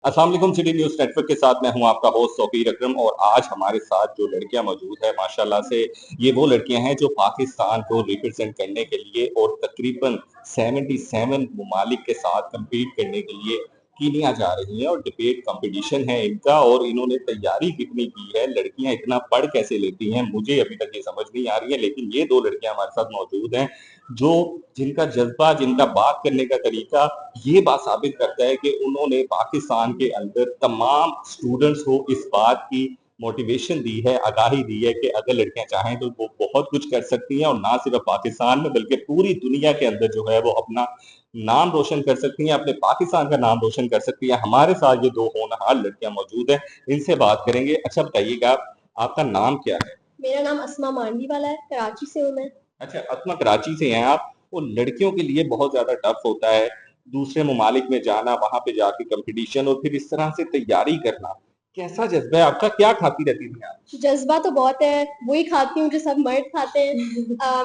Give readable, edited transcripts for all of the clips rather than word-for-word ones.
अस्सलाम वालेकुम। City news network के साथ मैं हूं आपका होस्ट सौकीर अकरम और आज हमारे साथ जो लड़कियां मौजूद है माशाल्लाह से ये वो लड़कियां हैं जो पाकिस्तान को रिप्रेजेंट करने के लिए और तकरीबन 77 ममालिक के साथ कम्पीट करने के लिए कीनिया जा रही हैं और डिबेट कंपटीशन है इनका और इन्होंने तैयारी कितनी की है, लड़कियां इतना पढ़ कैसे लेती हैं मुझे अभी तक ये समझ नहीं आ रही है। लेकिन ये 2 लड़कियां हमारे साथ मौजूद हैं जो जिनका जज़्बा, जिनका बात करने का तरीका ये बात साबित करता है कि उन्होंने पाकिस्तान के अंदर तमाम स्टूडेंट्स को इस बात की मोटिवेशन दी है, आगाही दी है कि अगर लड़कियां चाहें तो वो बहुत कुछ कर सकती हैं और ना सिर्फ पाकिस्तान में बल्कि पूरी दुनिया के अंदर जो है वो अपना नाम रोशन कर सकती हैं, अपने पाकिस्तान का नाम रोशन कर सकती हैं। हमारे साथ ये 2 होनहार लड़कियां मौजूद हैं, इनसे बात करेंगे। अच्छा बताइएगा, आपका नाम क्या है? मेरा नाम अस्मा मांडवी वाला है, कराची से हूँ मैं। अच्छा, असमा कराची से हैं आप। वो लड़कियों के लिए बहुत ज़्यादा टफ़ होता है, दूसरे ममालिक में जाना, वहाँ पे जाके कॉम्पिटिशन और फिर इस तरह से तैयारी करना। कैसा जज़्बा है आपका? क्या खाती रहती थी आप? जज्बा तो बहुत है, वही खाती हूँ जो सब मर्द खाते हैं।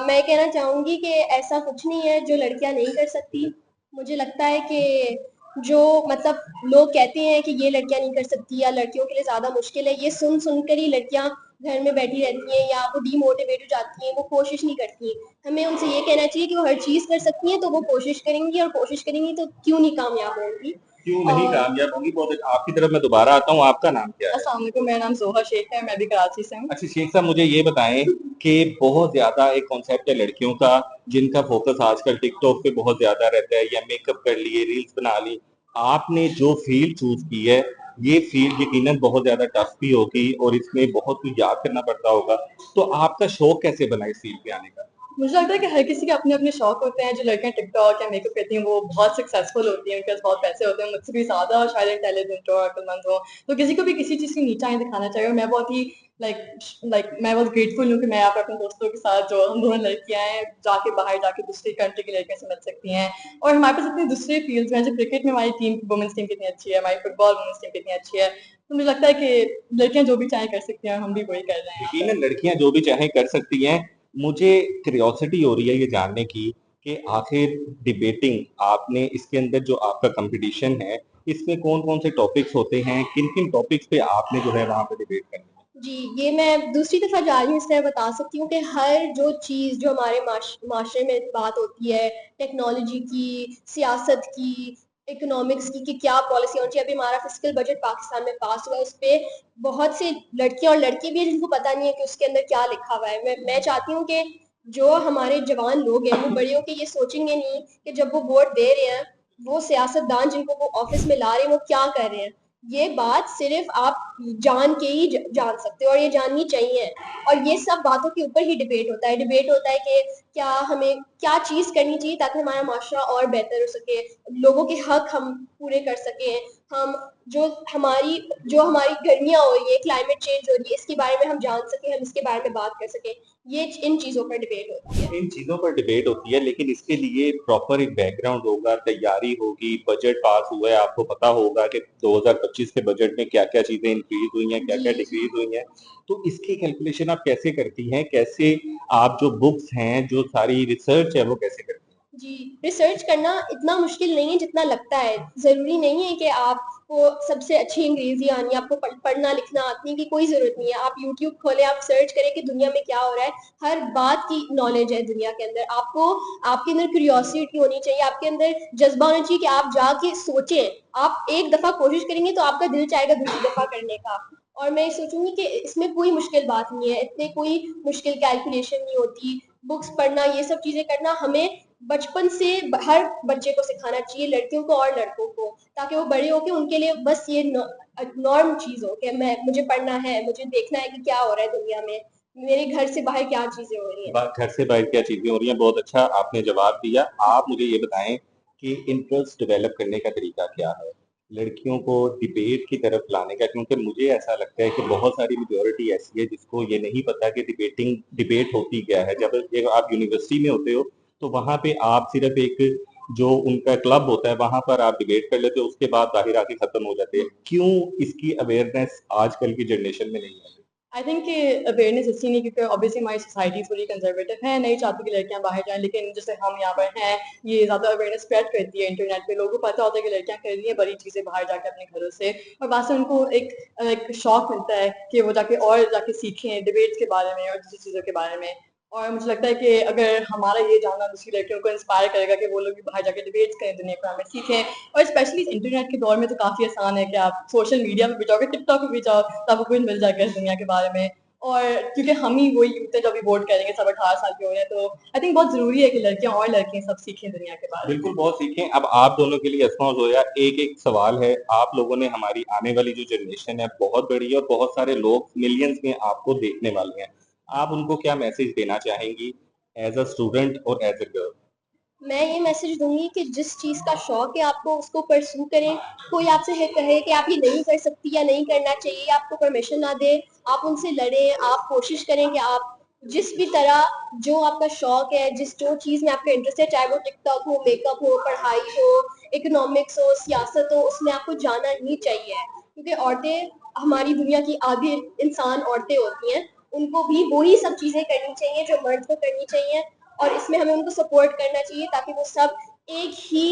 मैं कहना चाहूंगी कि ऐसा कुछ नहीं है जो लड़कियां नहीं कर सकती। मुझे लगता है कि जो मतलब लोग कहते हैं कि ये लड़कियां नहीं कर सकती या लड़कियों के लिए ज्यादा मुश्किल है, ये सुन सुनकर ही लड़कियां घर में बैठी रहती हैं या वो डीमोटिवेट हो जाती हैं, वो कोशिश नहीं करती। हमें उनसे ये कहना चाहिए कि वो हर चीज कर सकती हैं, तो वो कोशिश करेंगी और कोशिश करेंगी तो क्यों नहीं कामयाब होंगी। क्यों नहीं और कामयाब होंगी? बहुत आपकी तरफ मैं दोबारा आता हूँ, आपका नाम क्या है? अस्सलाम वालेकुम, मेरा नाम जोहा शेख है, मैं भी कराची से हूँ। अच्छा शेख साहब मुझे ये बताएँ कि बहुत ज़्यादा एक कॉन्सेप्ट है लड़कियों का जिनका फ़ोकस आजकल टिकटॉक पे बहुत ज़्यादा रहता है या मेकअप कर लिए, रील्स बना ली। आपने जो फ़ील्ड चूज़ की है, ये फ़ील्ड यकीनन बहुत ज़्यादा टफ़ भी होगी और इसमें बहुत कुछ याद करना पड़ता होगा। तो आपका शौक कैसे बना इस फ़ील्ड पे आने का? मुझे लगता है कि हर किसी के अपने-अपने शौक होते हैं। जो लड़कियाँ टिकटॉक या मेकअप करती हैं, वो बहुत सक्सेसफुल होती हैं, उनके पास बहुत पैसे होते हैं, मुझसे भी ज़्यादा शायद इंटेलिजेंट हो, अक्लमंद हो। तो किसी को भी किसी चीज़ की नीचाई दिखाना चाहिए और मैं बहुत ही मैं बहुत ग्रेटफुल हूँ कि मैं यहाँ पे अपने दोस्तों के साथ जो हम दोनों लड़कियाँ हैं, जाके बाहर जाके दूसरी कंट्री की लड़कियों से मिल सकती हैं। और हमारे पास इतनी दूसरे फील्ड्स हैं, जैसे क्रिकेट में हमारी टीम वुमेन्स टीम कितनी अच्छी है, हमारी फुटबॉल वुमेन्स टीम कितनी अच्छी है। तो मुझे लगता है कि लड़कियाँ जो भी चाहें कर सकती हैं, हम भी वही कर रहे हैं यहाँ पे। यकीनन लड़कियां जो भी चाहें कर सकती हैं। मुझे क्यूरियोसिटी हो रही है ये जानने की कि आखिर डिबेटिंग आपने इसके अंदर जो आपका कंपटीशन है इसमें कौन-कौन से टॉपिक्स होते हैं? किन-किन टॉपिक्स पे आपने जो है वहाँ पे डिबेट करनी है? जी, ये मैं दूसरी दफ़ा जा रही हूँ, इसलिए मैं बता सकती हूँ कि हर जो चीज़ जो हमारे माशरे में बात होती है, टेक्नोलॉजी की, सियासत की, इकोनॉमिक्स की, कि क्या पॉलिसी होनी चाहिए। अभी हमारा फिस्कल बजट पाकिस्तान में पास हुआ है, उस पे बहुत सी लड़कियाँ और लड़के भी हैं जिनको पता नहीं है कि उसके अंदर क्या लिखा हुआ है। मैं चाहती हूँ कि जो हमारे जवान लोग हैं, वो बड़े होके ये सोचेंगे नहीं कि जब वो वोट दे रहे हैं, वो सियासतदान जिनको वो ऑफिस में ला रहे हैं, वो क्या कर रहे हैं। ये बात सिर्फ आप जान के ही जान सकते हो और ये जाननी चाहिए। और ये सब बातों के ऊपर ही डिबेट होता है। डिबेट होता है कि क्या हमें क्या चीज़ करनी चाहिए ताकि हमारा माशरा और बेहतर हो सके, लोगों के हक हम पूरे कर सकें। हम जो हमारी गर्मियाँ हो रही है, क्लाइमेट चेंज हो रही है, इसके बारे में हम जान सकें, हम इसके बारे में बात कर सकें। ये इन चीज़ों पर डिबेट होती है। इन चीज़ों पर डिबेट होती है लेकिन इसके लिए प्रॉपर एक बैकग्राउंड होगा, तैयारी होगी, बजट पास हुआ है, आपको पता होगा कि 2025 के बजट में क्या-क्या चीज़ें इंक्रीज़ हुई हैं, जी, क्या-क्या जी। डिक्रीज़ हुई हैं। तो इसकी कैलकुलेशन आप कैसे करती हैं? कैसे आप जो बुक्स हैं, जो सारी रिसर्च है वो कैसे करती हैं? जी, रिसर्च करना इतना मुश्किल नहीं है जितना लगता है। ज़रूरी नहीं है कि आपको सबसे अच्छी अंग्रेज़ी आनी है, आपको पढ़ना लिखना आती है, कि कोई ज़रूरत नहीं है। आप यूट्यूब खोलें, आप सर्च करें कि दुनिया में क्या हो रहा है। हर बात की नॉलेज है दुनिया के अंदर। आपको आपके अंदर क्यूरियोसिटी होनी चाहिए, आपके अंदर जज़्बा होना चाहिए कि आप जाके सोचें। आप एक दफ़ा कोशिश करेंगे तो आपका दिल चाहेगा दूसरी दफ़ा करने का। और मैं ये सोचूँगी कि इसमें कोई मुश्किल बात नहीं है, इसमें कोई मुश्किल कैलकुलेशन नहीं होती। बुक्स पढ़ना, ये सब चीज़ें करना हमें बचपन से हर बच्चे को सिखाना चाहिए, लड़कियों को और लड़कों को, ताकि वो बड़े होके उनके लिए बस ये नॉर्म चीज हो कि मैं मुझे पढ़ना है, मुझे देखना है कि क्या हो रहा है दुनिया में, मेरे घर से बाहर क्या चीजें हो रही हैं। घर से बाहर क्या चीज़ें हो रही हैं, बहुत अच्छा आपने जवाब दिया। आप मुझे ये बताएँ कि इंटरेस्ट डेवलप करने का तरीका क्या है? लड़कियों को डिबेट की तरफ लाने का क्योंकि मुझे ऐसा लगता है कि बहुत सारी मेजॉरिटी ऐसी है जिसको ये नहीं पता कि डिबेट होती क्या है। जब आप यूनिवर्सिटी में होते हो, तो वहाँ पे आप सिर्फ़ एक जो उनका क्लब होता है, वहाँ पर आप डिबेट कर लेते हो, उसके बाद बाहर आके खत्म हो जाते हैं। क्यों इसकी अवेयरनेस आजकल की जनरेशन में नहीं है? आई थिंक कि अवेयरनेस इसलिए नहीं क्योंकि ऑब्वियसली हमारी सोसाइटी थोड़ी कंजर्वेटिव है, नहीं चाहती कि लड़कियां बाहर जाएं, लेकिन जैसे हम यहाँ पर हैं, ये ज़्यादा अवेयरनेस स्प्रेड करती है इंटरनेट पे, लोगों को पता होता है कि लड़कियां कर रही हैं बड़ी चीज़ें बाहर जाके अपने घरों से, और बाद से उनको एक शौक मिलता है कि वो जाके और जाके सीखें डिबेट्स के बारे में और दूसरी चीज़ों के बारे में। और मुझे लगता है कि अगर हमारा ये जानना दूसरी लड़कियों को इंस्पायर करेगा कि वो लोग भी बाहर जाके डिबेट्स करें, दुनिया के बारे में सीखें, और स्पेशली इंटरनेट के दौर में तो काफ़ी आसान है कि आप सोशल मीडिया में भी जाओगे, टिकटॉक पे भी जाओ, तो आपको कुछ मिल जाएगा इस दुनिया के बारे में। और क्योंकि हम ही वही यूथ है जो अभी वोट करेंगे, सब 18 साल के हो रहे हैं, तो आई थिंक बहुत जरूरी है कि लड़कियां और लड़के सब सीखें दुनिया के बारे में। बिल्कुल, बहुत सीखें। अब आप दोनों के लिए अस्मा और ज़ोया एक-एक सवाल है। आप लोगों ने हमारी आने वाली जो जनरेशन है बहुत बड़ी है और बहुत सारे लोग मिलियंस में आपको देखने वाले हैं। आप उनको क्या मैसेज देना चाहेंगी एज़ अ स्टूडेंट और एज़ अ गर्ल? मैं ये मैसेज दूंगी कि जिस चीज का शौक है आपको उसको परस्यू करें। कोई आपसे कहे कि आप ये नहीं कर सकती या नहीं करना चाहिए, आपको परमिशन ना दे, आप उनसे लड़ें, आप कोशिश करें कि आप जिस भी तरह जो आपका शौक है, जिस जो चीज में आपका इंटरेस्ट है, चाहे वो टिकटॉक हो, मेकअप हो, पढ़ाई हो, इकोनॉमिक्स हो, सियासत हो, उसमें आपको जाना ही चाहिए, क्योंकि औरतें हमारी दुनिया की आधी इंसान औरतें होती हैं, उनको भी वही सब चीजें करनी चाहिए जो मर्द को करनी चाहिए, और इसमें हमें उनको सपोर्ट करना चाहिए ताकि वो सब एक ही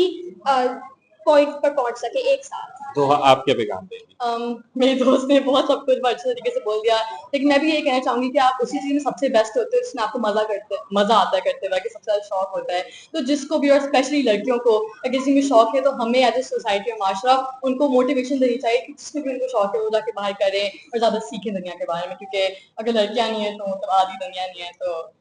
पॉइंट पर पहुंच सके एक साथ। तो आप क्या पैगाम देंगी? मेरे दोस्त ने बहुत सब कुछ अच्छे तरीके से बोल दिया, लेकिन मैं भी ये कहना चाहूंगी कि आप उसी चीज में सबसे बेस्ट होते हो जिसमें आपको मजा आता है करते हुए, कि सबसे ज्यादा शौक होता है। तो जिसको भी, और स्पेशली लड़कियों को अगर किसी में शौक है, तो हमें एज ए सोसाइटी और माशरा उनको मोटिवेशन देनी चाहिए कि जिसमें भी उनको शौक है वो जाके बाहर करें और ज्यादा सीखें दुनिया के बारे में, क्योंकि अगर लड़कियां नहीं है तो मतलब आधी दुनिया नहीं है। तो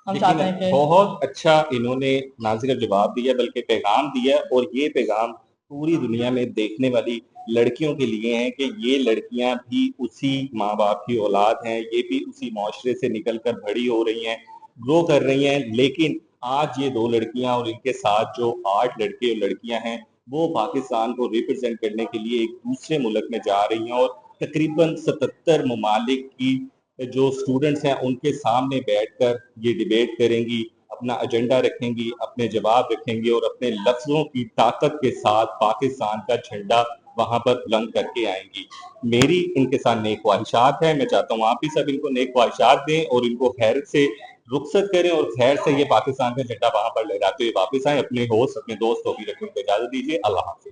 हम चाहते यकीनन हैं कि बहुत अच्छा इन्होंने ना सिर्फ जवाब दिया बल्कि पैगाम दिया और ये पैगाम पूरी दुनिया में देखने वाली लड़कियों के लिए है कि ये लड़कियां भी उसी माँ बाप की औलाद हैं, ये भी उसी माशरे से निकल कर बड़ी हो रही हैं, ग्रो कर रही हैं। लेकिन आज ये 2 लड़कियां और इनके साथ जो 8 लड़के और लड़कियां हैं, वो पाकिस्तान को रिप्रेजेंट करने के लिए एक दूसरे मुल्क में जा रही हैं और तकरीबन 77 ममालिक की जो स्टूडेंट्स हैं उनके सामने बैठकर ये डिबेट करेंगी, अपना एजेंडा रखेंगी, अपने जवाब रखेंगी और अपने लफ्ज़ों की ताकत के साथ पाकिस्तान का झंडा वहाँ पर बुलंद करके आएँगी। मेरी इनके साथ नेक ख्वाहिशात हैं, मैं चाहता हूँ आप भी सब इनको नेक ख्वाहिशात दें और इनको खैर से रुखसत करें और खैर से ये पाकिस्तान का झंडा वहाँ पर लहराते हुए वापस आएँ। अपने होस्ट, अपने दोस्त तौकीर रकीम को इजाज़त दीजिए। अल्लाह हाफ़िज़।